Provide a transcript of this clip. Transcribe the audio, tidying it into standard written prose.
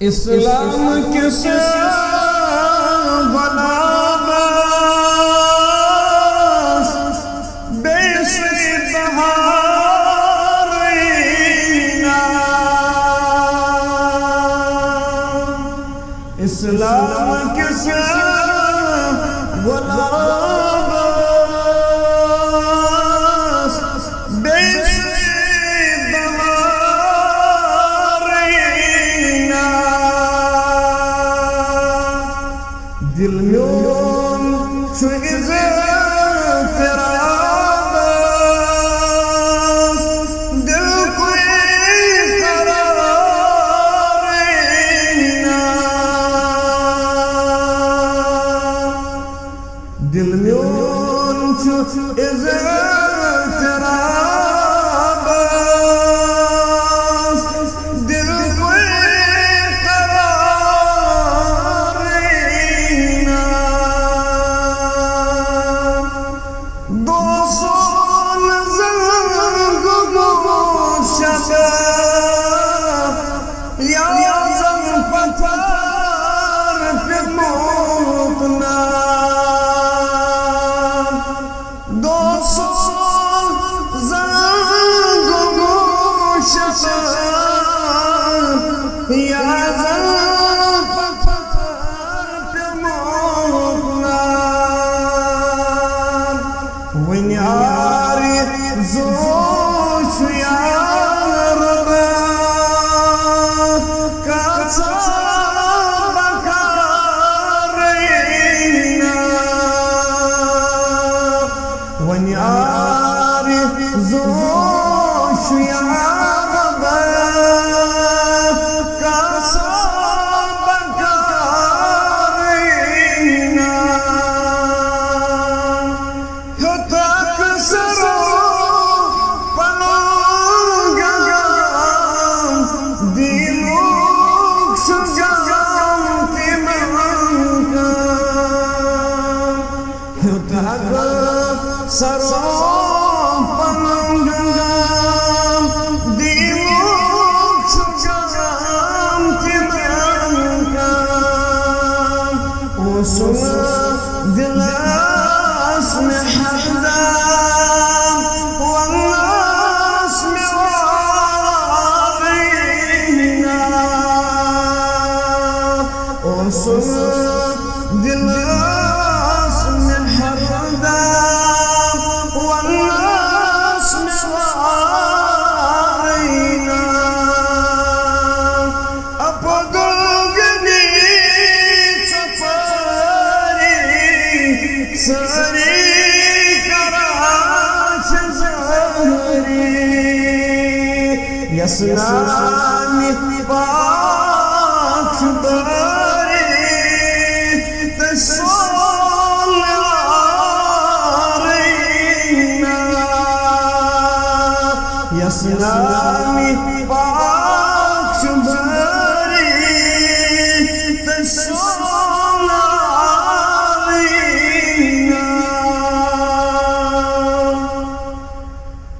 इस्लाम किसे बनाबस बेसी बहारीना। इस्लाम किसे बनाबस बेसी दिल म्योन छु इज़्ज़त तेरा बस, दिल कोई करार ना। दिल म्योन छु इज़्ज़त तेरा बस, दिल कोई दिलास में हरदम वन्नास में वारीना। ओ सुन दिलास में हरदम वन्नास में वारीना। सरी कराश ज़हरी यसनानी पाख बारी तसोल वारीना। यसना